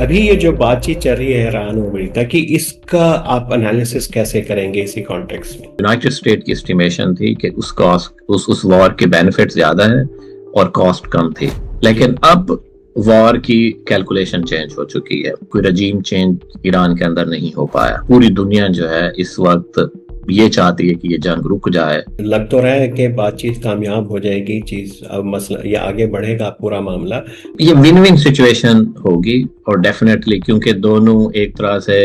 अभी ये जो बातचीत चल रही है ईरान और अमेरिका की, इसका आप एनालिसिस कैसे करेंगे इसी कॉन्टेक्स्ट में? यूनाइटेड स्टेट की एस्टिमेशन थी कि उस कॉस्ट उस वॉर के बेनिफिट ज्यादा है और कॉस्ट कम थी। जी। लेकिन अब वॉर की कैलकुलेशन चेंज हो चुकी है। कोई रजीम चेंज ईरान के अंदर नहीं हो पाया। पूरी दुनिया जो है इस वक्त ये चाहती है कि ये जंग रुक जाए। लग तो रहा है कि बातचीत कामयाब हो जाएगी, चीज अब मसला ये आगे बढ़ेगा पूरा मामला। ये विन विन सिचुएशन होगी और डेफिनेटली, क्योंकि दोनों एक तरह से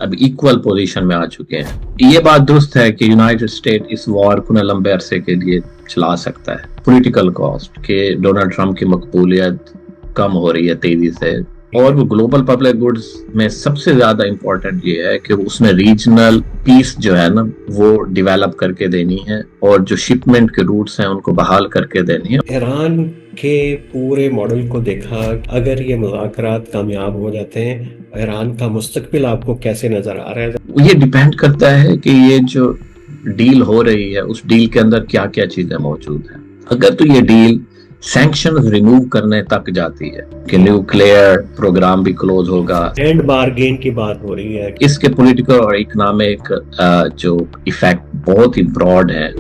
अब इक्वल पोजीशन में आ चुके हैं। ये बात दुरुस्त है कि यूनाइटेड स्टेट इस वॉर को न लंबे अरसे के लिए चला सकता है। पॉलिटिकल कॉस्ट के डोनाल्ड ट्रंप की मकबूलियत कम हो रही है तेजी से, और वो ग्लोबल पब्लिक गुड्स में सबसे ज्यादा इंपॉर्टेंट ये है कि उसमें रीजनल पीस जो है ना वो डेवलप करके देनी है, और जो शिपमेंट के रूट्स हैं उनको बहाल करके देनी है। ईरान के पूरे मॉडल को देखा, अगर ये मुज़ाकरात कामयाब हो जाते हैं, ईरान का मुस्तकबिल आपको कैसे नजर आ रहा है? ये डिपेंड करता है कि ये जो डील हो रही है उस डील के अंदर क्या क्या चीजें मौजूद हैं। अगर तो ये डील सैंक्शन रिमूव करने तक जाती है कि न्यूक्लियर प्रोग्राम भी क्लोज होगा, एंड बारगेन की बात हो रही है। इसके पॉलिटिकल और इकोनॉमिक जो इफेक्ट बहुत ही ब्रॉड है।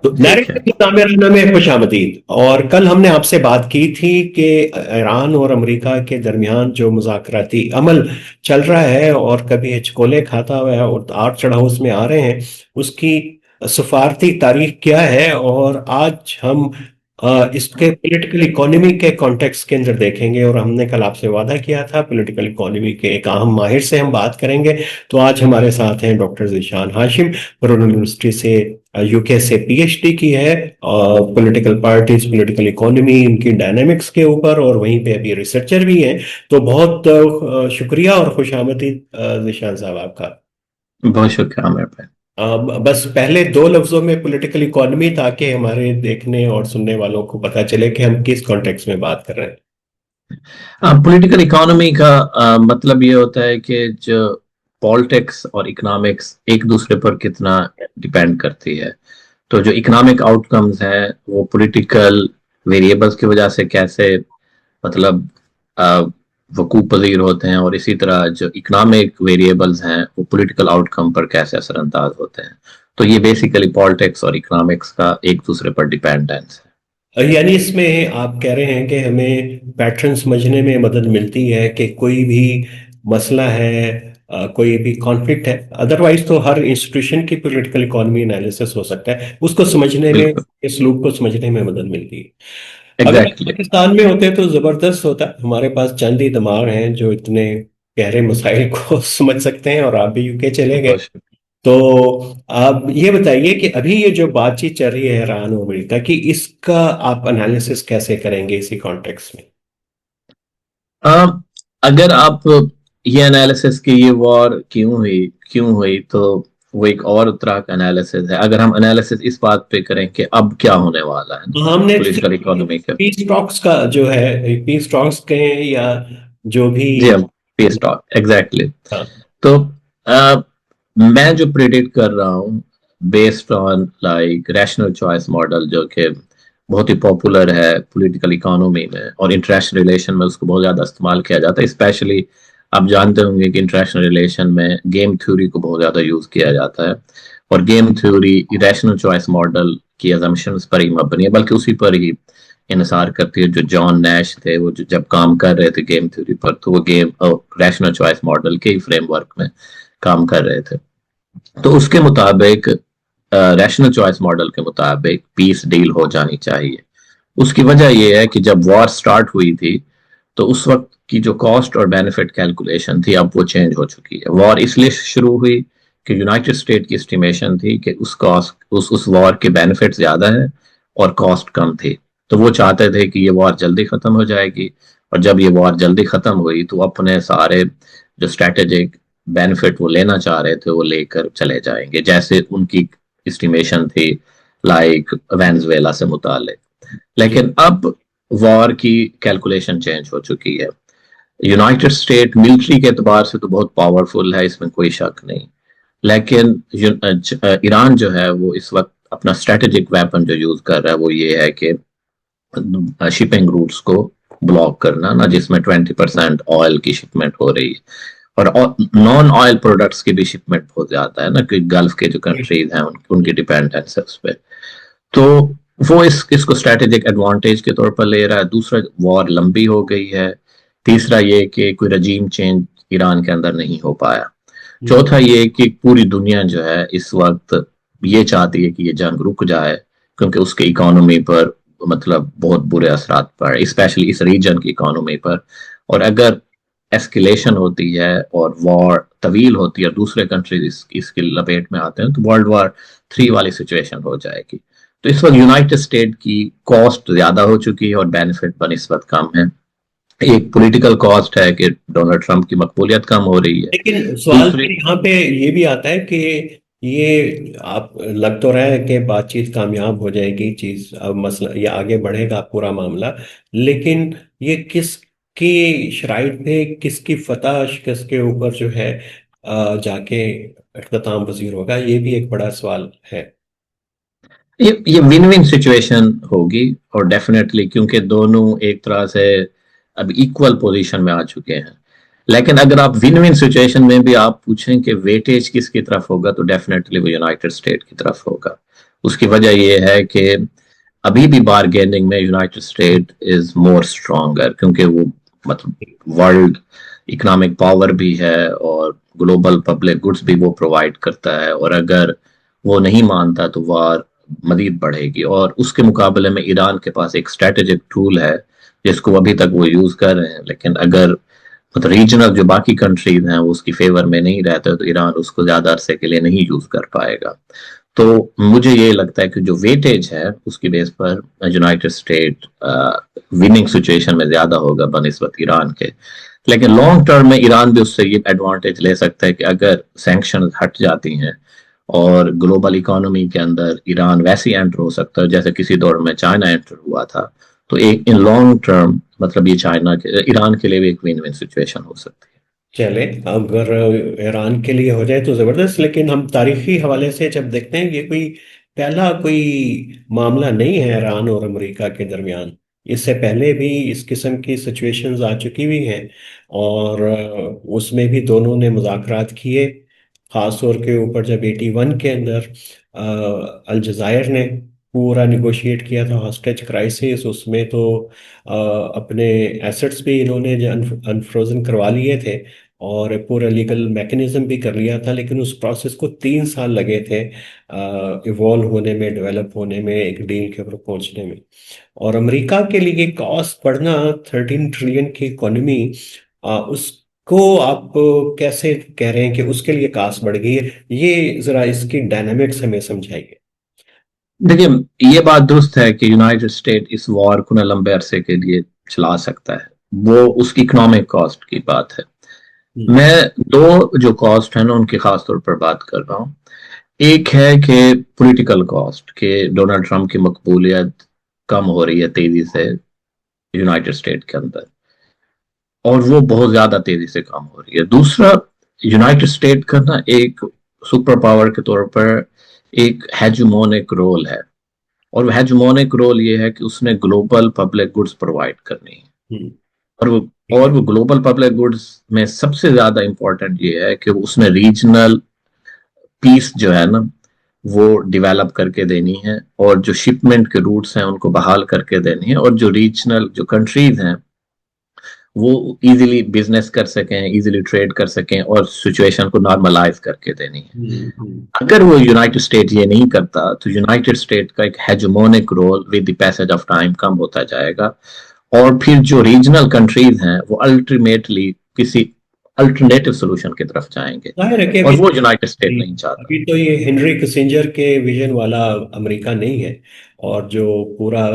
तो नाम में खुशामदीद। और कल हमने आपसे बात की थी कि ईरान और अमेरिका के दरमियान जो मुज़ाकराती अमल चल रहा है और कभी हिचकोले खाता हुआ है और आठ चढ़ाव उसमें आ रहे हैं, उसकी सफारती तारीख क्या है। और आज हम इसके पॉलिटिकल इकोनॉमी के कॉन्टेक्स्ट के अंदर देखेंगे, और हमने कल आपसे वादा किया था पॉलिटिकल इकोनॉमी के एक अहम माहिर से हम बात करेंगे। तो आज हमारे साथ हैं doctor Zeeshan Hashim, Bruno university से, यूके से पीएचडी की है पॉलिटिकल पार्टीज, पॉलिटिकल इकोनॉमी, इनकी डायनेमिक्स के ऊपर, और वहीं पे अभी रिसर्चर भी हैं। तो बहुत शुक्रिया और खुशामदीद ज़ीशान साहब आपका। बहुत शुक्रिया मेरे पे। बस पहले दो लफ्जों में पॉलिटिकल इकोनॉमी, ताकि हमारे देखने और सुनने वालों को पता चले कि हम किस कॉन्टेक्स्ट में बात कर रहे हैं। पॉलिटिकल इकोनॉमी का मतलब ये होता है कि जो पॉलिटिक्स और इकोनॉमिक्स एक दूसरे पर कितना डिपेंड करती है। तो जो इकोनॉमिक आउटकम्स हैं वो पॉलिटिकल वेरिएबल्स की वजह से कैसे मतलब वकूफ पजीर होते हैं, और इसी तरह जो इकोनॉमिक वेरिएबल्स हैं वो पॉलिटिकल आउटकम पर कैसे असरअंदाज होते हैं। तो ये बेसिकली पॉलिटिक्स और इकोनॉमिक्स का एक दूसरे पर डिपेंडेंस है। यानी इसमें आप कह रहे हैं कि हमें पैटर्न समझने में मदद मिलती है कि कोई भी मसला है, कोई भी कॉन्फ्लिक्ट है, अदरवाइज तो हर इंस्टीट्यूशन की पॉलिटिकल इकोनॉमी एनालिसिस हो सकता है, उसको समझने में, बिल्कुल। इस लूप को समझने में मदद मिलती है। अगर आप एग्जैक्टली। पाकिस्तान में होते तो जबरदस्त होता। हमारे पास चंद ही दिमाग हैं जो इतने गहरे मसाइल को समझ सकते हैं, और आप भी यूके चले गए। बहुत तो आप ये बताइए कि अभी ये जो बातचीत चल रही है ईरान और अमेरिका की, इसका आप एनालिसिस कैसे करेंगे इसी कॉन्टेक्स्ट में? अगर आप ये एनालिसिस की ये वॉर क्यों हुई तो वो एक और तरह का एनालिसिस है। अगर हम एनालिसिस इस बात पे करें कि अब क्या होने वाला है तो हमने पॉलिटिकल इकोनॉमी के। पीस टॉक्स का जो है, पीस टॉक्स के या जो भी। जी हम पीस टॉक एग्जैक्टली। हाँ। तो अ, मैं जो प्रिडिक्ट कर रहा हूँ based on like rational choice model, जो कि बहुत ही पॉपुलर है पॉलिटिकल इकोनॉमी में और इंटरनेशनल रिलेशन में उसको बहुत ज्यादा इस्तेमाल किया जाता है। स्पेशली आप जानते होंगे कि इंटरनेशनल रिलेशन में गेम थ्योरी को बहुत ज्यादा यूज किया जाता है, और game theory rational choice model की अजम्पशंस पर ही मबनी है, बल्कि उसी पर ही इनसार करती है। जो जॉन नैश थे वो जब काम कर रहे थे गेम थ्योरी पर, तो वो गेम रैशनल चॉइस मॉडल के ही फ्रेमवर्क में काम कर रहे थे। तो उसके मुताबिक रैशनल चॉइस मॉडल के मुताबिक पीस डील हो जानी चाहिए। उसकी वजह यह है कि जब वॉर स्टार्ट हुई थी तो उस वक्त की जो कॉस्ट और बेनिफिट कैलकुलेशन थी अब वो चेंज हो चुकी है। वॉर इसलिए शुरू हुई कि यूनाइटेड स्टेट की एस्टिमेशन थी कि उस कॉस्ट उस वॉर के बेनिफिट ज्यादा है और कॉस्ट कम थी। तो वो चाहते थे कि ये वॉर जल्दी खत्म हो जाएगी, और जब ये वॉर जल्दी खत्म हुई तो अपने सारे जो स्ट्रेटेजिक बेनिफिट वो लेना चाह रहे थे वो लेकर चले जाएंगे, जैसे उनकी एस्टिमेशन थी लाइक वेनेजुएला से मुतालिक। जी। लेकिन अब वॉर की कैलकुलेशन चेंज हो चुकी है। यूनाइटेड स्टेट मिलिट्री के एतबार से तो बहुत पावरफुल है, इसमें कोई शक नहीं। लेकिन ईरान जो है वो इस वक्त अपना स्ट्रेटेजिक वेपन जो यूज कर रहा है वो ये है कि शिपिंग रूट्स को ब्लॉक करना ना, जिसमें 20% ऑयल की शिपमेंट हो रही है, और नॉन ऑयल प्रोडक्ट्स की भी शिपमेंट बहुत ज्यादा है ना, कि गल्फ के जो कंट्रीज हैं उनकी डिपेंडेंस है उस पर। तो वो इसको स्ट्रेटेजिक एडवांटेज के तौर पर ले रहा है। दूसरा, वॉर लंबी हो गई है। तीसरा ये कि कोई रजीम चेंज ईरान के अंदर नहीं हो पाया। चौथा ये कि पूरी दुनिया जो है इस वक्त ये चाहती है कि ये जंग रुक जाए, क्योंकि उसके इकोनॉमी पर मतलब बहुत बुरे असरात पड़े, स्पेशली इस रीजन की इकोनॉमी पर। और अगर एस्केलेशन होती है और वॉर तवील होती है और दूसरे कंट्रीज इसकी लपेट में आते हैं, तो वर्ल्ड वॉर 3 वाली सिचुएशन हो जाएगी। तो इस वक्त यूनाइटेड स्टेट की कॉस्ट ज्यादा हो चुकी है और बेनिफिट बनिस्बत कम है। एक पॉलिटिकल कॉस्ट है कि डोनाल्ड ट्रंप की मकबूलियत कम हो रही है। लेकिन सवाल दूसरी, फिर यहाँ पे ये भी आता है कि ये आप लग तो रहा है कि बातचीत कामयाब हो जाएगी, चीज अब मसला ये आगे बढ़ेगा पूरा मामला, लेकिन ये किसकी शराइत पे किसकी फतह शिकस्त के ऊपर जो है जाके इख्तिताम पजीर होगा, ये भी एक बड़ा सवाल है। ये विन विन सिचुएशन होगी, और डेफिनेटली, क्योंकि दोनों एक तरह से अब इक्वल पोजीशन में आ चुके हैं। लेकिन अगर आप विन विन सिचुएशन में भी आप पूछें कि वेटेज किसकी तरफ होगा, तो डेफिनेटली वो यूनाइटेड स्टेट की तरफ होगा। उसकी वजह यह है कि अभी भी बारगेनिंग में United state is more stronger, क्योंकि वो मतलब वर्ल्ड इकोनॉमिक पावर भी है और ग्लोबल पब्लिक गुड्स भी वो प्रोवाइड करता है। और अगर वो नहीं मानता तो वार मजीद बढ़ेगी। और उसके मुकाबले में ईरान के पास एक स्ट्रेटेजिक टूल है जिसको अभी तक वो यूज कर रहे हैं, लेकिन अगर मतलब रीजनल जो बाकी कंट्रीज हैं वो उसकी फेवर में नहीं रहते, तो ईरान उसको ज्यादा अरसे के लिए नहीं यूज कर पाएगा। तो मुझे ये लगता है कि जो वेटेज है उसकी बेस पर यूनाइटेड स्टेट विनिंग सिचुएशन में ज्यादा होगा बनिस्बत ईरान के। लेकिन लॉन्ग टर्म में ईरान भी उससे ये एडवांटेज ले सकता है कि अगर सैंक्शन हट जाती हैं और ग्लोबल इकोनॉमी के अंदर ईरान वैसे ही एंटर हो सकता है जैसे किसी दौर में चाइना एंटर हुआ था, तो एक इन लॉन्ग टर्म मतलब ये चाइना के ईरान के लिए भी एक विन विन सिचुएशन हो सकती है। चले, अगर ईरान के लिए हो जाए तो जबरदस्त, लेकिन हम तारीखी हवाले से जब देखते हैं, ये कोई पहला कोई मामला नहीं है ईरान और अमेरिका के दरमियान। इससे पहले भी इस किस्म की सिचुएशंस आ चुकी हुई हैं, और उसमें भी दोनों ने मुज़ाकरात किए। खास तौर के ऊपर जब 81 के अंदर अलजायर ने पूरा निगोशिएट किया था हॉस्टेज क्राइसिस, उसमें तो अपने एसेट्स भी इन्होंने अनफ्रोजन करवा लिए थे और पूरा लीगल मैकेनिज्म भी कर लिया था, लेकिन उस प्रोसेस को 3 साल लगे थे इवॉल्व होने में, डेवलप होने में, एक डील के ऊपर पहुंचने में। और अमेरिका के लिए कॉस्ट बढ़ना, 13 ट्रिलियन की इकोनॉमी, उसको आप कैसे कह रहे हैं कि उसके लिए कॉस्ट बढ़ गई है? ये जरा इसकी डायनामिक्स हमें समझाइए। देखिए, ये बात दुरुस्त है कि यूनाइटेड स्टेट इस वॉर को ना लंबे अरसे के लिए चला सकता है। वो उसकी इकोनॉमिक कॉस्ट की बात है। हम्म। मैं दो जो कॉस्ट है ना उनकी खास तौर पर बात कर रहा हूँ। एक है कि पॉलिटिकल कॉस्ट, के डोनाल्ड ट्रंप की मकबूलियत कम हो रही है तेजी से यूनाइटेड स्टेट के अंदर, और वो बहुत ज्यादा तेजी से कम हो रही है। दूसरा, यूनाइटेड स्टेट का ना एक सुपर पावर के तौर पर एक हेजुमोनिक रोल है, और वह हेजुमोनिक रोल ये है कि उसने ग्लोबल पब्लिक गुड्स प्रोवाइड करनी है। हम्म। और वो ठीक और है। वो ग्लोबल पब्लिक गुड्स में सबसे ज्यादा इंपॉर्टेंट ये है कि उसने रीजनल पीस जो है ना वो डेवलप करके देनी है, और जो शिपमेंट के रूट्स हैं उनको बहाल करके देनी है, और जो रीजनल जो कंट्रीज हैं वो इजीली बिजनेस कर सकें, इजीली ट्रेड कर सकें, और सिचुएशन को नॉर्मलाइज करके देनी है। हम्म। अगर वो यूनाइटेड स्टेट ये नहीं करता तो यूनाइटेड स्टेट का एक hegemonic role with the passage of time कम होता जाएगा, और फिर जो रीजनल कंट्रीज हैं वो अल्टीमेटली किसी अल्टरनेटिव सोल्यूशन की तरफ जाएंगे, जाहिर है कि और अभी वो यूनाइटेड स्टेट नहीं चाहता। अभी तो ये हेनरी किसिंजर के विजन वाला अमेरिका नहीं है। और जो पूरा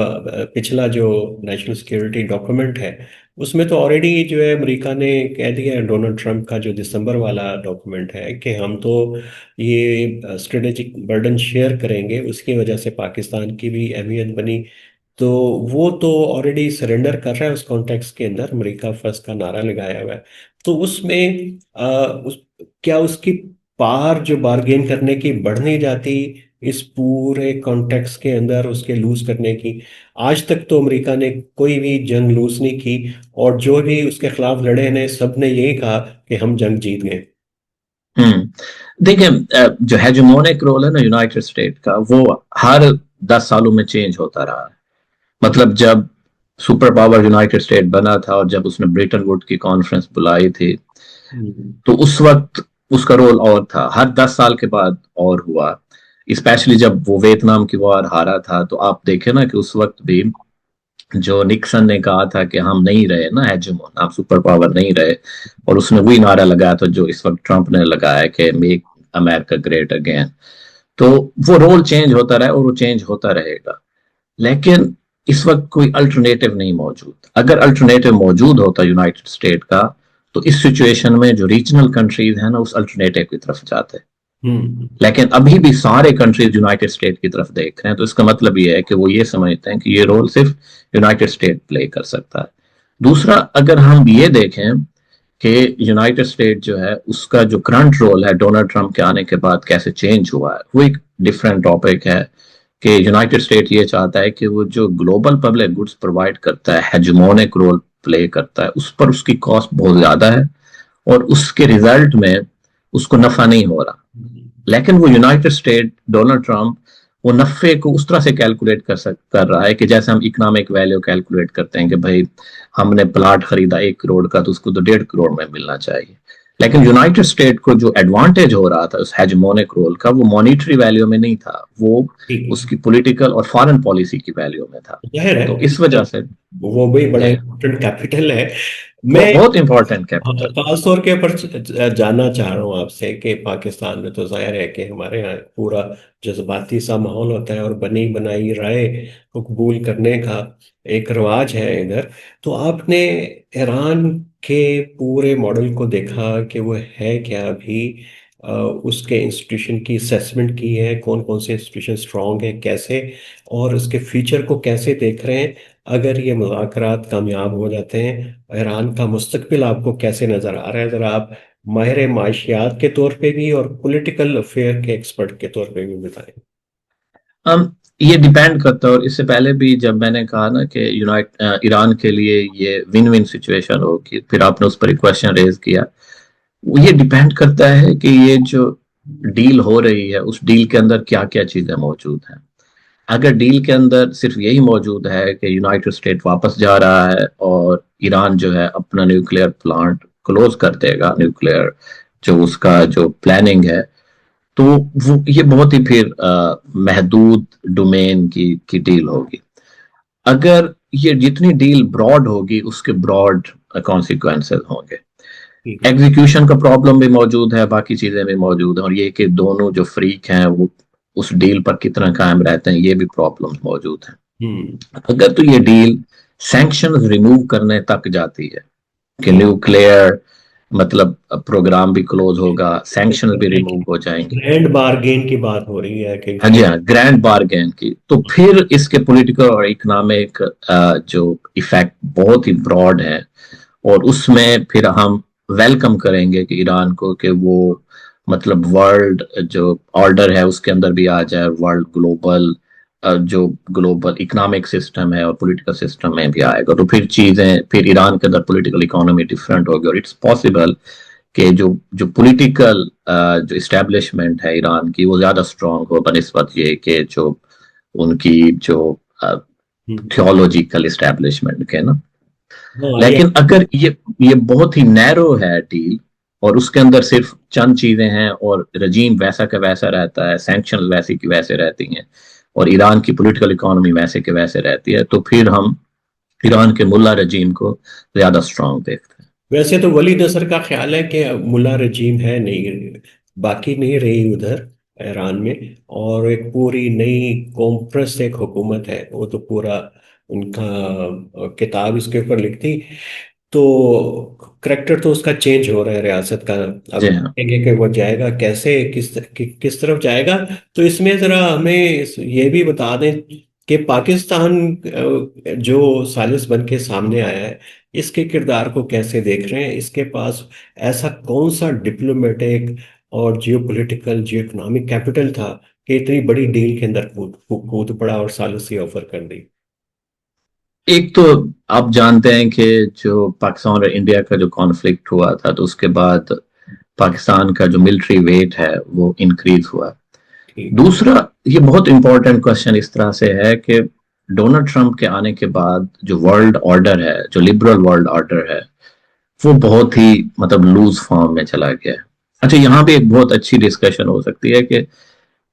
पिछला जो नेशनल सिक्योरिटी डॉक्यूमेंट है, उसमें तो ऑलरेडी जो है अमेरिका ने कह दिया है, डोनाल्ड ट्रंप का जो दिसंबर वाला डॉक्यूमेंट है, कि हम तो ये स्ट्रेटेजिक बर्डन शेयर करेंगे, उसकी वजह से पाकिस्तान की भी अहमियत बनी। तो वो तो ऑलरेडी सरेंडर कर रहा है उस कॉन्टेक्स्ट के अंदर, अमेरिका फर्स्ट का नारा लगाया हुआ है। तो उसमें क्या उसकी पार जो बार्गेन करने की बढ़ नहीं जाती? इस पूरे कॉन्टेक्स्ट के अंदर उसके लूज करने की। आज तक तो अमेरिका ने कोई भी जंग लूज नहीं की, और जो भी उसके खिलाफ लड़े ने सब ने यही कहा कि हम जंग जीत गए। देखिए, जो हेजेमोनिक रोल है ना यूनाइटेड स्टेट का, वो हर 10 सालों में चेंज होता रहा है। मतलब जब सुपर पावर यूनाइटेड स्टेट बना था और जब उसने ब्रेटन वुड की कॉन्फ्रेंस बुलाई थी, हम्म। तो उस वक्त उसका रोल और था। हर 10 साल के बाद और हुआ। स्पेशली जब वो वियतनाम की वॉर हारा था, तो आप देखे ना कि उस वक्त भी जो निक्सन ने कहा था कि हम नहीं रहे ना हेजेमोन, हम सुपर पावर नहीं रहे, और उसने वही नारा लगाया था जो इस वक्त ट्रंप ने लगाया कि मेक अमेरिका ग्रेट अगेन। तो वो रोल चेंज होता रहा और वो चेंज होता रहेगा। लेकिन इस वक्त कोई अल्टरनेटिव नहीं मौजूद। अगर अल्टरनेटिव मौजूद होता यूनाइटेड स्टेट का, तो इस सिचुएशन में जो रीजनल कंट्रीज है ना उस अल्टरनेटिव की तरफ जाते। हम्म। लेकिन अभी भी सारे कंट्रीज यूनाइटेड स्टेट की तरफ देख रहे हैं, तो इसका मतलब ये है कि वो ये समझते हैं कि ये रोल सिर्फ यूनाइटेड स्टेट प्ले कर सकता है। दूसरा, अगर हम ये देखें कि यूनाइटेड स्टेट जो है उसका जो करंट रोल है डोनाल्ड ट्रंप के आने के बाद कैसे चेंज हुआ है, वो एक डिफरेंट टॉपिक है। कि यूनाइटेड स्टेट ये चाहता है कि वो जो ग्लोबल पब्लिक गुड्स प्रोवाइड करता है, हेजेमोनिक रोल प्ले करता है, उस पर उसकी कॉस्ट बहुत ज्यादा है और उसके रिजल्ट में उसको नफा नहीं हो रहा। लेकिन वो यूनाइटेड स्टेट डोनाल्ड ट्रंप वो नफे को उस तरह से कैलकुलेट कर रहा है कि जैसे हम इकोनॉमिक वैल्यू कैलकुलेट करते हैं कि भाई हमने प्लाट खरीदा 1 करोड़ का, तो उसको तो 1.5 करोड़ में मिलना चाहिए। लेकिन यूनाइटेड स्टेट को जो एडवांटेज हो रहा था उस हेजेमोनिक रोल का, वो मॉनिटरी वैल्यू में नहीं था, वो ठीक है। उसकी पॉलिटिकल और फॉरेन पॉलिसी की वैल्यू में था। जाहिर तो है, इस वजह से वो भी बड़ा जी, इम्पोर्टेंट कैपिटल है। मैं बहुत इंपॉर्टेंट हाँ, कैपिटल। खास तौर के ऊपर जानना चाह रहा हूँ आपसे कि पाकिस्तान में तो जाहिर है कि हमारे यहाँ पूरा जज्बाती सा माहौल होता है, और बनी बनाई राय को कबूल करने का एक रिवाज है इधर। तो आपने ईरान के पूरे मॉडल को देखा कि वो है क्या अभी, उसके इंस्टीट्यूशन की असेसमेंट की है, कौन कौन से इंस्टीट्यूशन स्ट्रांग है कैसे, और उसके फ्यूचर को कैसे देख रहे हैं? अगर ये मुज़ाकरात कामयाब हो जाते हैं, ईरान का मुस्तकबिल आपको कैसे नज़र आ रहा है? ज़रा आप माहिर माशियात के तौर पे भी और पॉलिटिकल अफेयर के एक्सपर्ट के तौर पे भी बताएं। हम ये डिपेंड करता है, और इससे पहले भी जब मैंने कहा ना कि ईरान के लिए ये विन विन सिचुएशन होगी, फिर आपने उस पर एक क्वेश्चन रेज किया। ये डिपेंड करता है कि ये जो डील हो रही है उस डील के अंदर क्या क्या चीजें मौजूद हैं। अगर डील के अंदर सिर्फ यही मौजूद है कि यूनाइटेड स्टेट वापस जा रहा है और ईरान जो है अपना न्यूक्लियर प्लांट क्लोज कर देगा, न्यूक्लियर जो उसका जो प्लानिंग है, तो वो ये बहुत ही फिर महदूद डोमेन की डील होगी। अगर ये जितनी डील ब्रॉड होगी उसके ब्रॉड कॉन्सिक्वेंसेस होंगे। ठीक है। एग्जीक्यूशन का प्रॉब्लम भी मौजूद है, बाकी चीजें भी मौजूद हैं, और ये कि दोनों जो फ्रीक हैं वो उस डील पर कितना कायम रहते हैं, ये भी प्रॉब्लम्स मौजूद हैं। हम्म। अगर तो ये डील सैंक्शंस रिमूव करने तक जाती है कि ठीक। न्यूक्लियर मतलब प्रोग्राम भी क्लोज होगा, सैंक्शंस भी रिमूव हो जाएंगे। ग्रैंड बारगेन की बात हो रही है कि हाँ जी, हाँ, ग्रैंड बारगेन की, तो फिर इसके पॉलिटिकल और इकोनॉमिक जो इफेक्ट बहुत ही ब्रॉड है। और उसमें फिर हम वेलकम करेंगे कि ईरान को कि वो मतलब वर्ल्ड जो ऑर्डर है उसके अंदर भी आ जाए, वर्ल्ड ग्लोबल जो ग्लोबल इकोनॉमिक सिस्टम है और पॉलिटिकल सिस्टम में भी आएगा, तो फिर चीजें फिर ईरान के अंदर पॉलिटिकल इकोनॉमी डिफरेंट होगी। और इट्स पॉसिबल कि जो जो पॉलिटिकल जो इस्टेब्लिशमेंट है ईरान की वो ज्यादा स्ट्रांग हो बनस्बत ये कि जो उनकी जो हम्म। थियोलॉजिकल इस्टेब्लिशमेंट के ना। हाँ, ये लेकिन अगर ये बहुत ही नैरो है डील और उसके अंदर सिर्फ चंद चीजें हैं और रजीम वैसा का वैसा रहता है, सैंक्शन वैसी की वैसे रहती हैं, और ईरान की पॉलिटिकल इकोनॉमी वैसे के वैसे रहती है, तो फिर हम ईरान के मुल्ला रजीम को ज्यादा स्ट्रांग देखते हैं। वैसे तो वली नसर का ख्याल है कि मुल्ला रजीम है नहीं, बाकी नहीं रही उधर ईरान में, और एक पूरी नई कॉम्प्रेस एक हुकूमत है, वो तो पूरा उनका किताब इसके ऊपर लिखती। तो करेक्टर तो उसका चेंज हो रहा है रियासत का। जी अब हाँ। देखेंगे कि वो जाएगा कैसे, किस तरफ जाएगा। तो इसमें जरा हमें ये भी बता दें कि पाकिस्तान जो सालिस बन के सामने आया है, इसके किरदार को कैसे देख रहे हैं? इसके पास ऐसा कौन सा डिप्लोमेटिक और जियोपॉलिटिकल जियो इकोनॉमिक कैपिटल था कि इतनी बड़ी डील के अंदर कूद पड़ा और सालूसी ऑफर कर दी? एक तो आप जानते हैं कि जो पाकिस्तान और इंडिया का जो कॉन्फ्लिक्ट हुआ था, तो उसके बाद पाकिस्तान का जो मिलिट्री वेट है वो इंक्रीज हुआ। ठीक। दूसरा, ये बहुत इंपॉर्टेंट क्वेश्चन इस तरह से है कि डोनाल्ड ट्रंप के आने के बाद जो वर्ल्ड ऑर्डर है, जो लिबरल वर्ल्ड ऑर्डर है, वो बहुत ही मतलब लूज फॉर्म में चला गया है। अच्छा, यहाँ भी एक बहुत अच्छी डिस्कशन हो सकती है कि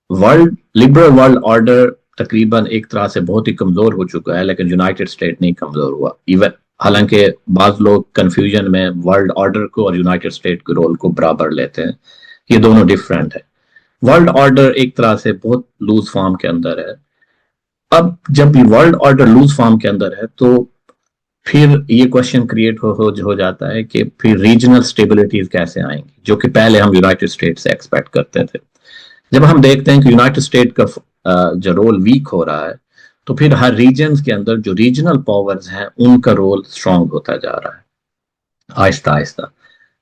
लिबरल वर्ल्ड ऑर्डर तकरीबन एक तरह से बहुत ही कमजोर हो चुका है, लेकिन यूनाइटेड स्टेट नहीं कमजोर हुआ। इवन हालांकि बाज लोग कंफ्यूजन में वर्ल्ड ऑर्डर को और यूनाइटेड स्टेट के रोल को बराबर लेते हैं, ये दोनों डिफरेंट है। वर्ल्ड ऑर्डर एक तरह से बहुत लूज फॉर्म के अंदर है। अब जब ये वर्ल्ड ऑर्डर लूज फॉर्म के अंदर है, तो फिर ये क्वेश्चन क्रिएट हो जाता है कि फिर रीजनल स्टेबिलिटीज कैसे आएंगी, जो कि पहले हम यूनाइटेड स्टेट से एक्सपेक्ट करते थे। जब हम देखते हैं कि यूनाइटेड स्टेट का जो रोल वीक हो रहा है, तो फिर हर रीजन के अंदर जो रीजनल पावर्स हैं उनका रोल स्ट्रांग होता जा रहा है आहिस्ता आहिस्ता।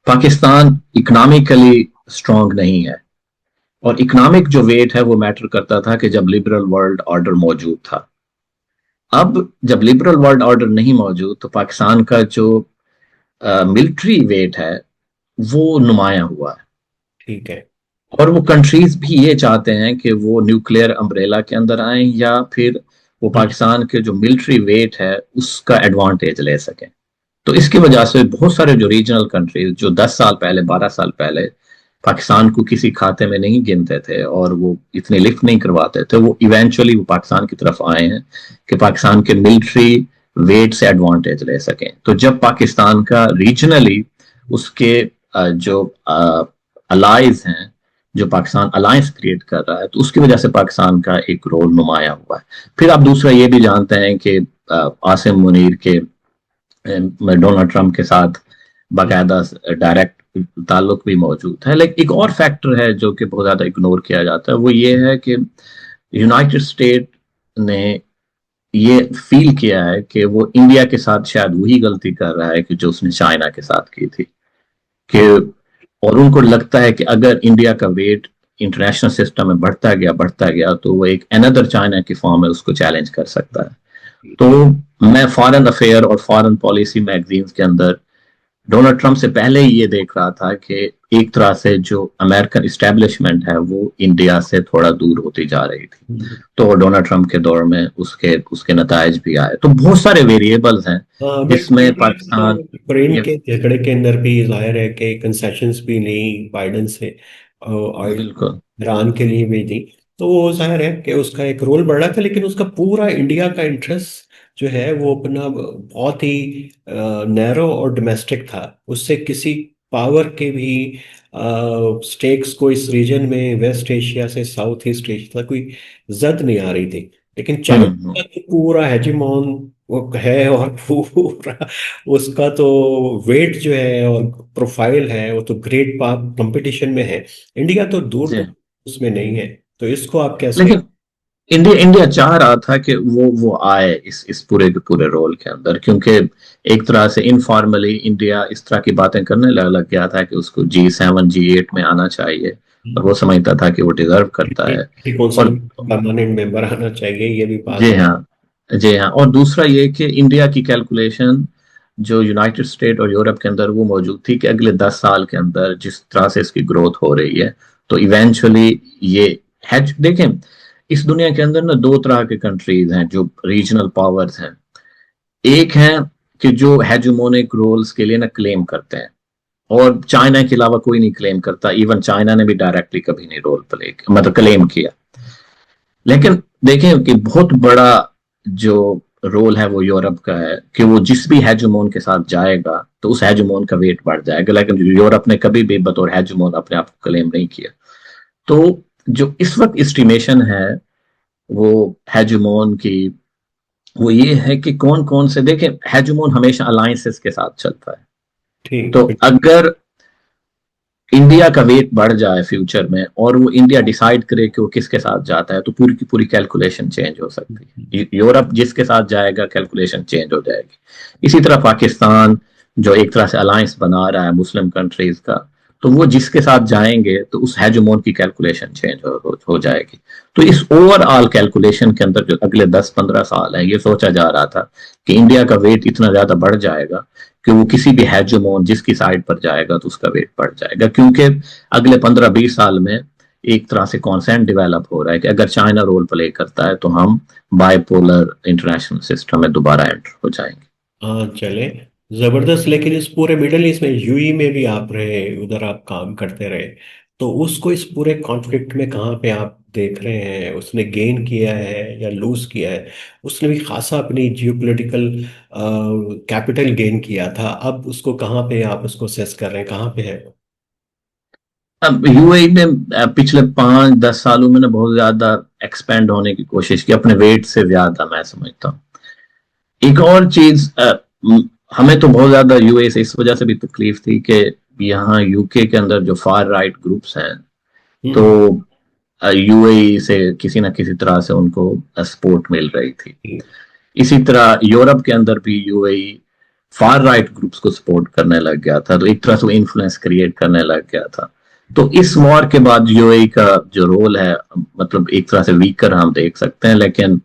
पाकिस्तान इकोनॉमिकली स्ट्रांग नहीं है, और इकोनॉमिक जो वेट है वो मैटर करता था कि जब लिबरल वर्ल्ड ऑर्डर मौजूद था। अब जब लिबरल वर्ल्ड ऑर्डर नहीं मौजूद, तो पाकिस्तान का जो मिलिट्री वेट है वो नुमाया हुआ है। ठीक है। और वो कंट्रीज भी ये चाहते हैं कि वो न्यूक्लियर अम्ब्रेला के अंदर आए, या फिर वो पाकिस्तान के जो मिलिट्री वेट है उसका एडवांटेज ले सकें। तो इसकी वजह से बहुत सारे जो रीजनल कंट्रीज जो 10 साल पहले, 12 साल पहले पाकिस्तान को किसी खाते में नहीं गिनते थे और वो इतने लिफ्ट नहीं करवाते थे, वो इवेंचुअली वो पाकिस्तान की तरफ आए हैं कि पाकिस्तान के मिलिट्री वेट से एडवांटेज ले सकें। तो जब पाकिस्तान का रीजनली उसके जो अलाइज हैं, जो पाकिस्तान अलायंस क्रिएट कर रहा है, तो उसकी वजह से पाकिस्तान का एक रोल नुमाया हुआ है। फिर आप दूसरा ये भी जानते हैं कि आसिम मुनीर के डोनाल्ड ट्रंप के साथ बाकायदा डायरेक्ट ताल्लुक भी मौजूद है। लेकिन एक और फैक्टर है जो कि बहुत ज्यादा इग्नोर किया जाता है, वो ये है कि यूनाइटेड स्टेट ने ये फील किया है कि वो इंडिया के साथ शायद वही गलती कर रहा है कि जो उसने चाइना के साथ की थी। कि और उनको लगता है कि अगर इंडिया का वेट इंटरनेशनल सिस्टम में बढ़ता गया तो वो एक अनदर चाइना की फॉर्म में उसको चैलेंज कर सकता है। तो मैं फॉरेन अफेयर और फॉरेन पॉलिसी मैगजीन्स के अंदर डोनाल्ड ट्रंप से पहले ही ये देख रहा था कि एक तरह से जो अमेरिकन इस्टेब्लिशमेंट है वो इंडिया से थोड़ा दूर होती जा रही थी। तो डोनाल्ड ट्रंप के दौर में उसके उसके नतायज भी आए। तो बहुत सारे वेरिएबल्स हैं हाँ, जिसमें तो पाकिस्तान यूक्रेन ये के झगड़े के अंदर भी जाहिर है कि कंसेशंस भी नहीं बाइडेन से ऑयल बिल्कुल ईरान के लिए भी दी। तो वो जाहिर है कि उसका एक रोल बढ़ रहा था, लेकिन उसका पूरा इंडिया का इंटरेस्ट जो है वो अपना बहुत ही नैरो और डोमेस्टिक था। उससे किसी पावर के भी स्टेक्स को इस रीजन में, वेस्ट एशिया से साउथ ईस्ट एशिया तक, कोई जद नहीं आ रही थी। लेकिन चाइना हम्म। का तो पूरा हेजिमोन वो है, और पूरा उसका तो वेट जो है और प्रोफाइल है वो तो ग्रेट कंपटीशन में है। इंडिया तो दूर जी, दूर उसमें नहीं है। तो इसको आप कैसे? लेकिन इंडिया इंडिया चाह रहा था कि वो आए इस पूरे के पूरे रोल के अंदर, क्योंकि एक तरह से इनफॉर्मली इंडिया इस तरह की बातें करने लग गया था कि उसको G7 G8 में आना चाहिए, और वो समझता था कि वो डिजर्व करता है। कौंसिल और परमानेंट मेंबर आना चाहिए, ये भी जी बात। हाँ, जी हाँ। और दूसरा ये कि इंडिया की कैलकुलेशन जो यूनाइटेड स्टेट और यूरोप के अंदर वो मौजूद थी कि अगले 10 साल के अंदर जिस तरह से इसकी ग्रोथ हो रही है, तो इवेंचुअली ये हैज देखें, इस दुनिया के अंदर ना दो तरह के कंट्रीज हैं जो रीजनल पावर्स हैं। एक है कि जो हेजुमोनिक रोल्स के लिए ना क्लेम करते हैं, और चाइना के अलावा कोई नहीं क्लेम करता। इवन चाइना ने भी डायरेक्टली कभी नहीं रोल प्ले मतलब क्लेम किया। लेकिन देखें कि बहुत बड़ा जो रोल है वो यूरोप का है, कि वो जिस भी हेजुमोन के साथ जाएगा तो उस हेजुमोन का वेट बढ़ जाएगा। लेकिन यूरोप ने कभी भी बतौर हेजुमोन अपने आप को क्लेम नहीं किया। तो जो इस वक्त एस्टिमेशन है वो हेजुमोन की, वो ये है कि कौन कौन से, देखें हेजुमोन हमेशा अलायंसेस के साथ चलता है। ठीक। तो अगर इंडिया का वेट बढ़ जाए फ्यूचर में और वो इंडिया डिसाइड करे कि वो किसके साथ जाता है, तो पूरी की पूरी कैलकुलेशन चेंज हो सकती है। यूरोप जिसके साथ जाएगा कैलकुलेशन चेंज हो जाएगी। इसी तरह पाकिस्तान जो एक तरह से अलायंस बना रहा है मुस्लिम कंट्रीज का, तो वो जिसके साथ जाएंगे तो उस हेजमोन की कैलकुलेशन चेंज हो जाएगी। तो इस ओवरऑल कैलकुलेशन के अंदर जो अगले 10-15 साल है, ये सोचा जा रहा था कि इंडिया का वेट इतना ज्यादा बढ़ जाएगा कि वो किसी भी हेजमोन जिसकी साइड पर जाएगा तो उसका वेट बढ़ जाएगा, क्योंकि अगले 15-20 साल में एक तरह से कॉन्सेंट डेवलप हो रहा है कि अगर चाइना रोल प्ले करता है तो हम बाइपोलर इंटरनेशनल सिस्टम में दोबारा एंटर हो जाएंगे। हाँ चले, जबरदस्त। लेकिन इस पूरे मिडल ईस्ट में, यूई में भी आप रहे, उधर आप काम करते रहे, तो उसको इस पूरे कॉन्फ्लिक्ट में कहाँ पे आप देख रहे हैं? उसने गेन किया है या लूज किया है? उसने भी खासा अपनी जियोपॉलिटिकल कैपिटल गेन किया था, अब उसको कहाँ पे आप उसको सेस कर रहे हैं, कहाँ पे है? अब यूएई ने पिछले 5-10 सालों में ना बहुत ज्यादा एक्सपेंड होने की कोशिश की, अपने वेट से ज्यादा, मैं समझता हूँ। एक और चीज, हमें तो बहुत ज्यादा यूएई से इस वजह से भी तकलीफ थी कि यहाँ यूके के अंदर जो फार राइट ग्रुप्स हैं, तो हम्म। यूएई से किसी ना किसी तरह से उनको सपोर्ट मिल रही थी। हम्म। इसी तरह यूरोप के अंदर भी यूएई फार राइट ग्रुप्स को सपोर्ट करने लग गया था, तो एक तरह से वो इन्फ्लुएंस क्रिएट करने लग गया था। तो इस वॉर के बाद यूएई का जो रोल है, मतलब एक तरह से वीकर हम देख सकते हैं, लेकिन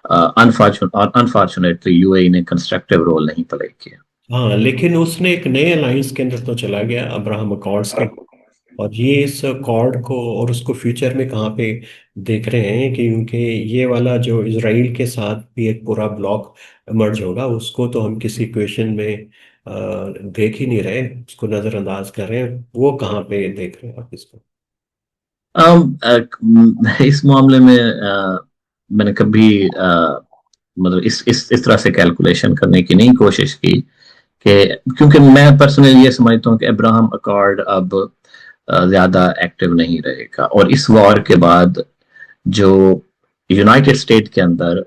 अनफॉर्चुनेटली यूएई ने कंस्ट्रक्टिव रोल नहीं प्ले किया। हाँ, लेकिन उसने एक नए अलायंस के अंदर तो चला गया, अब्राहम अकॉर्ड्स के। और ये इस अकॉर्ड को और उसको फ्यूचर में कहाँ पे देख रहे हैं? कि क्योंकि ये वाला जो इसराइल के साथ भी एक पूरा ब्लॉक मर्ज होगा, उसको तो हम किसी इक्वेशन में देख ही नहीं रहे, उसको नज़रअंदाज कर रहे हैं। वो कहाँ पे देख रहे हैं आप इसको? इस मामले में मैंने कभी मतलब इस तरह से कैलकुलेशन करने की नहीं कोशिश की कि, क्योंकि मैं पर्सनली ये समझता हूँ कि अब्राहम अकॉर्ड अब ज्यादा एक्टिव नहीं रहेगा, और इस वॉर के बाद जो यूनाइटेड स्टेट के अंदर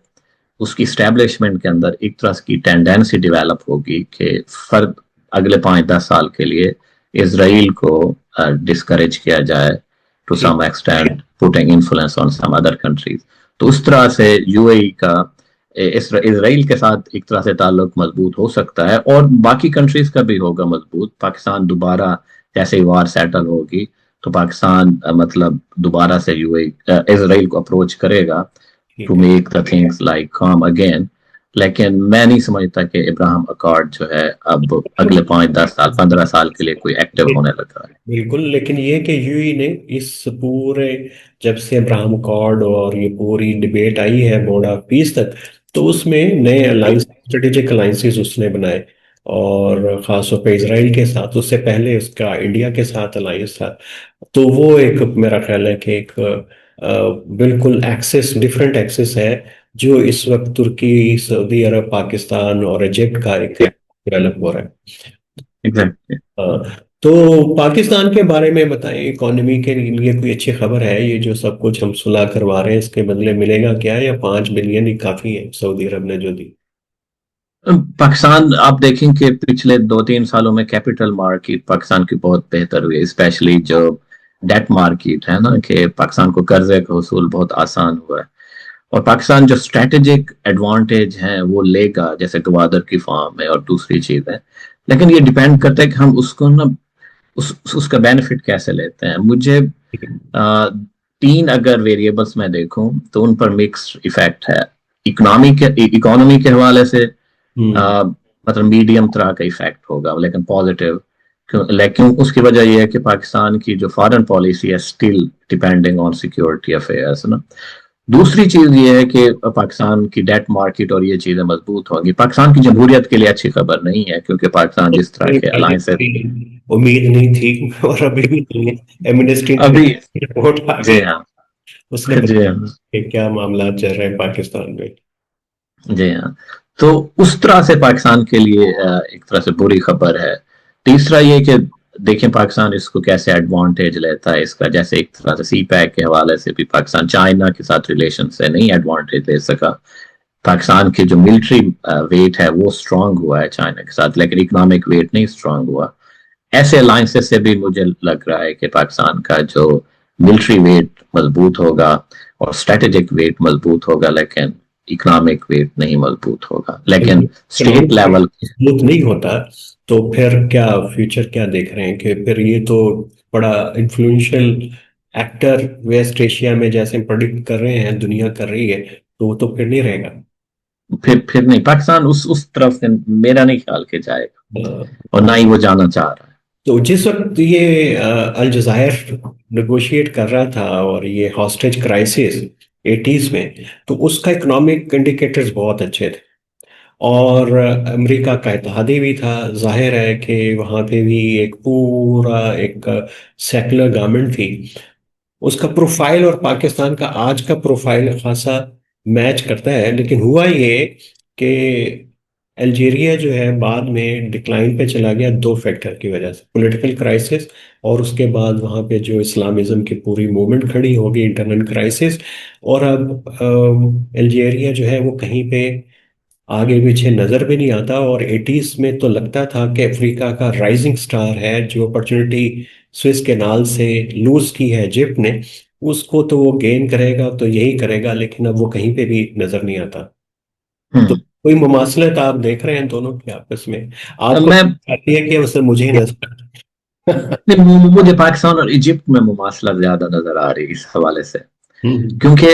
उसकी स्टैब्लिशमेंट के अंदर एक तरह की टेंडेंसी डेवलप होगी कि फर्द अगले 5-10 साल के लिए इसराइल को डिस्करेज किया जाए टू ठीक। Some extent, putting influence on some other countries. तो उस तरह से यूएई का इसराइल के साथ एक तरह से ताल्लुक मजबूत हो सकता है, और बाकी कंट्रीज का भी होगा मजबूत। पाकिस्तान दोबारा जैसे ही वार सेटल होगी तो पाकिस्तान मतलब दोबारा से यूएई इसराइल को अप्रोच करेगा टू ठीक है। मेक द थिंग्स लाइक काम अगेन। लेकिन मैं नहीं समझता कि इब्राहिम अकॉर्ड जो है अब अगले 5-10 साल 15 साल के लिए कोई एक्टिव होने लगा है। बिल्कुल, लेकिन ये कि यूई ने इस पूरे, जब से अब्राहम अकॉर्ड और ये पूरी डिबेट आई है बोर्ड ऑफ पीस तक, तो उसमें नए अलायंस, स्ट्रेटेजिक अलायंसेस उसने बनाए। और खासतौर पे इसराइल के साथ, उससे पहले उसका इंडिया के साथ अलायंस था। तो वो एक, मेरा ख्याल है कि एक बिल्कुल एक्सेस, डिफरेंट एक्सेस है, जो इस वक्त तुर्की, सऊदी अरब, पाकिस्तान और इजिप्ट का एक डेवलप हो रहा है। एग्जैक्टली। हाँ, तो पाकिस्तान के बारे में बताएं, इकोनॉमी के लिए कोई अच्छी खबर है? ये जो सब कुछ हम सुलह करवा रहे हैं, इसके बदले मिलेगा क्या, या 5 बिलियन ही काफी है सऊदी अरब ने जो दी? पाकिस्तान, आप देखें कि पिछले 2-3 सालों में कैपिटल मार्केट पाकिस्तान की बहुत बेहतर हुई है, स्पेशली जो डेट मार्केट है ना, कि पाकिस्तान को कर्जे का वसूल बहुत आसान हुआ है। और पाकिस्तान जो स्ट्रेटेजिक एडवांटेज है वो लेगा, जैसे गवादर की फार्म है और दूसरी चीजें, लेकिन ये डिपेंड करता है कि हम उसको ना उसका बेनिफिट कैसे लेते हैं। मुझे ठीक है। 3 अगर वेरिएबल्स में देखूं तो उन पर मिक्स्ड इफेक्ट है। इकोनॉमी के हवाले से हम्म। मतलब मीडियम तरह का इफेक्ट होगा, लेकिन पॉजिटिव। लेकिन उसकी वजह यह है कि पाकिस्तान की जो फॉरेन पॉलिसी है still depending on security affairs ना। दूसरी चीज ये है कि पाकिस्तान की डेट मार्केट और ये चीजें मजबूत होंगी। पाकिस्तान की जमहूरियत के लिए अच्छी खबर नहीं है, क्योंकि पाकिस्तान जिस तरह के अलायंसेस उम्मीद नहीं थी, और अभी भी नहीं है। एमनेस्टी अभी। रिपोर्ट आ जी गई, हाँ। उसने जी बताया हाँ। कि क्या मामला चल रहे हैं पाकिस्तान में। जी हाँ। तो उस तरह से पाकिस्तान के लिए एक तरह से बुरी खबर है। तीसरा ये कि देखें पाकिस्तान इसको कैसे एडवांटेज लेता है इसका, जैसे एक तरह से सी पैक के हवाले से भी पाकिस्तान चाइना के साथ रिलेशन से नहीं एडवांटेज ले सका। पाकिस्तान की जो मिलिट्री वेट है वो स्ट्रांग हुआ है चाइना के साथ, लेकिन इकोनॉमिक वेट नहीं स्ट्रांग हुआ। ऐसे अलायंसेस से भी मुझे लग रहा है कि पाकिस्तान का जो मिलिट्री वेट मजबूत होगा और स्ट्रेटेजिक वेट मजबूत होगा, लेकिन इकोनॉमिक वेट नहीं मजबूत होगा, लेकिन स्टेट लेवल। मजबूत नहीं होता तो फिर क्या फ्यूचर क्या देख रहे हैं कि फिर ये तो बड़ा इन्फ्लुएंशियल एक्टर वेस्ट एशिया में जैसे प्रेडिक्ट कर रहे हैं दुनिया कर रही है, तो वो तो फिर नहीं रहेगा। फिर नहीं, पाकिस्तान उस तरफ से मेरा नहीं ख्याल के जाएगा, और ना ही वो जाना चाह रहा है। तो जिस वक्त ये अल जज़ायर नेगोशिएट कर रहा था और ये हॉस्टेज क्राइसिस 80s में, तो उसका इकोनॉमिक इंडिकेटर्स बहुत अच्छे थे और अमेरिका का इत्तेहादी भी था। जाहिर है कि वहाँ पे भी एक पूरा एक सेकुलर गवर्नमेंट थी। उसका प्रोफाइल और पाकिस्तान का आज का प्रोफाइल खासा मैच करता है, लेकिन हुआ ये कि अल्जीरिया जो है बाद में डिक्लाइन पे चला गया दो फैक्टर की वजह से, पॉलिटिकल क्राइसिस और उसके बाद वहाँ पे जो इस्लामिज्म की पूरी मूवमेंट खड़ी हो गई, इंटरनल क्राइसिस। और अब अल्जीरिया जो है वो कहीं पे आगे पीछे नजर भी नहीं आता। और 80s में तो लगता था कि अफ्रीका का राइजिंग स्टार है, जो अपॉर्चुनिटी स्विस कैनाल से लूज की है इजिप्ट ने, उसको तो वो गेन करेगा तो यही करेगा, लेकिन अब वो कहीं पे भी नजर नहीं आता। तो हम्म। कोई मुमासलत आप देख रहे हैं दोनों की आपस में? अब आपको मैं आती है कि उसे मुझे ही नजर आता है? नहीं, मुझे पाकिस्तान और इजिप्ट में मुमासला ज्यादा नजर आ रही है इस हवाले से, हम्म। क्योंकि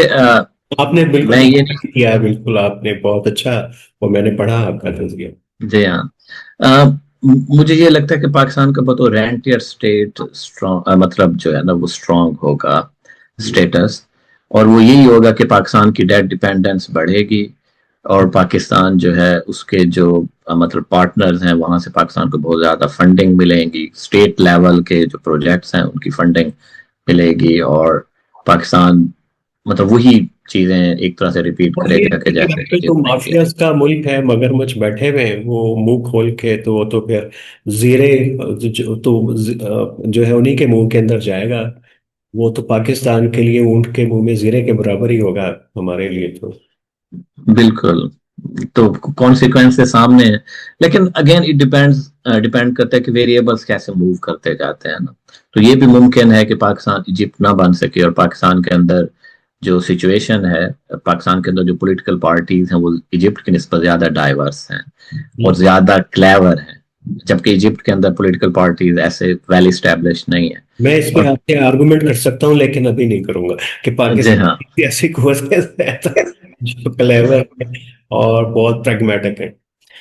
आपने बिल्कुल मैं ये ठीक किया है, बिल्कुल आपने बहुत अच्छा, वो मैंने पढ़ा आपका तज़किया। जी हाँ, मुझे ये लगता है कि पाकिस्तान का बतौर रेंटियर स्टेट स्ट्रॉन्ग, मतलब जो है ना वो स्ट्रॉन्ग होगा स्टेटस, और वो यही होगा कि पाकिस्तान की डेट डिपेंडेंस बढ़ेगी, और पाकिस्तान जो है उसके जो मतलब पार्टनर्स हैं वहां से पाकिस्तान को बहुत ज्यादा फंडिंग मिलेगी, स्टेट लेवल के जो प्रोजेक्ट्स हैं उनकी फंडिंग मिलेगी, और पाकिस्तान मतलब वही चीजें एक तरह से रिपीट और ये करेगा कि जैसे यहाँ पे तो इजिप्ट ने किया। माफियाज का मुल्क है, मगरमच्छ बैठे हुए हैं वो मुंह खोल के, तो वो तो फिर जीरे जो है उन्हीं के मुंह के अंदर जाएगा। वो तो पाकिस्तान के लिए ऊंट के मुंह में जीरे के बराबर ही होगा, हमारे लिए तो। बिल्कुल, तो कॉन्सिक्वेंसेस सामने है, लेकिन अगेन इट डिपेंड करता है कि वेरिएबल्स कैसे मूव करते जाते हैं ना। तो ये भी मुमकिन है कि पाकिस्तान इजिप्ट ना बन सके, और पाकिस्तान के अंदर जो सिचुएशन है, पाकिस्तान के अंदर जो पॉलिटिकल पार्टीज हैं वो इजिप्ट की निस्बत ज्यादा डाइवर्स हैं और ज्यादा क्लेवर हैं, जबकि इजिप्ट के अंदर पॉलिटिकल पार्टीज ऐसे वेल स्टैब्लिश नहीं है। मैं इस पे और आपसे आर्गुमेंट कर सकता हूँ, लेकिन अभी नहीं करूंगा कि जी हाँ, पाकिस्तान की ऐसी कुवत है जो क्लेवर है और बहुत प्रैग्मेटिक है।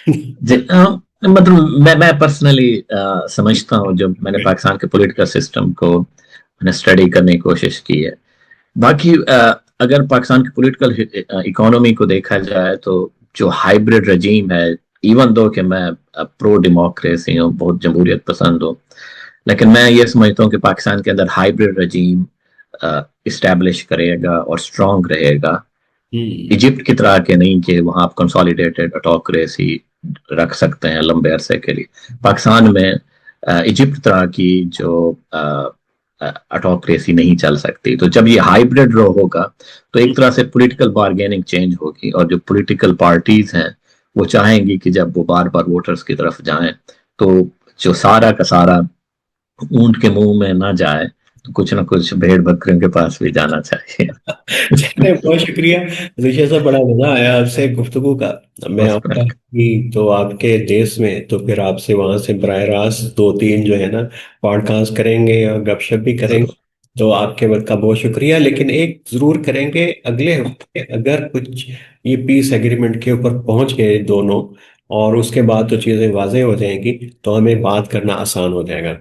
जी मतलब मैं पर्सनली समझता हूँ, जब मैंने पाकिस्तान के पॉलिटिकल सिस्टम को मैंने स्टडी करने की कोशिश की है। बाकी अगर पाकिस्तान की पॉलिटिकल इकोनॉमी को देखा जाए तो जो हाइब्रिड रजीम है, इवन दो कि मैं प्रो डेमोक्रेसी हूँ, बहुत जमहूरियत पसंद हूँ, लेकिन मैं ये समझता हूँ कि पाकिस्तान के अंदर हाइब्रिड रजीम इस्टेब्लिश करेगा और स्ट्रांग रहेगा, हम्म। इजिप्ट की तरह के नहीं कि वहां आप कंसोलिडेटेड ऑटोक्रेसी रख सकते हैं लंबे अरसे के लिए। पाकिस्तान में इजिप्ट तरह की जो ऑटोक्रेसी नहीं चल सकती। तो जब ये हाइब्रिड रो होगा तो एक तरह से पॉलिटिकल बार्गेनिंग चेंज होगी, और जो पॉलिटिकल पार्टीज हैं वो चाहेंगी कि जब वो बार बार वोटर्स की तरफ जाएं तो जो सारा का सारा ऊंट के मुंह में ना जाए, तो कुछ ना कुछ भेड़ बकरियों के पास भी जाना चाहिए। चलिए, बहुत शुक्रिया विषय से, बड़ा मजा आया आपसे गुफ्तगू का। मैं बस आऊँगा कि तो आपके देश में, तो फिर आपसे वहां से बरह रास्त दो तीन जो है ना पॉडकास्ट करेंगे और गपशप भी करेंगे। जरूर। तो आपके वक्त का बहुत शुक्रिया, लेकिन एक जरूर करेंगे अगले हफ्ते, अगर कुछ ये पीस एग्रीमेंट के ऊपर पहुंच गए दोनों और उसके बाद तो चीजें वाजे हो जाएंगी, तो हमें बात करना आसान हो जाएगा।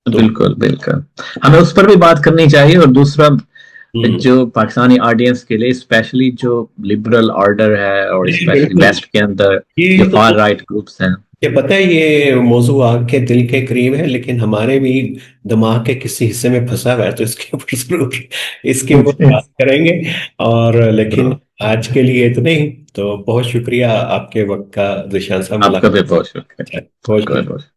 तो बिल्कुल बिल्कुल, हमें उस पर भी बात करनी चाहिए। और दूसरा, हम्म, जो पाकिस्तानी ऑडियंस के लिए स्पेशली जो लिबरल ऑर्डर है, और नहीं, स्पेशली बिल्कुल, वेस्ट के अंदर जो ये तो फार राइट ग्रुप्स हैं। ये पता है, ये मौजू आपके दिल के करीब है, लेकिन हमारे भी दिमाग के किसी हिस्से में फंसा हुआ है, तो इसके ऊपर जरूर इसके ऊपर बात करेंगे। और लेकिन आज के लिए तो नहीं। तो बहुत शुक्रिया आपके वक्त का, दिशांसा आपका भी मुलाकात। बहुत शुक्रिया, बहुत आपका भी शुक्रिया। बहुत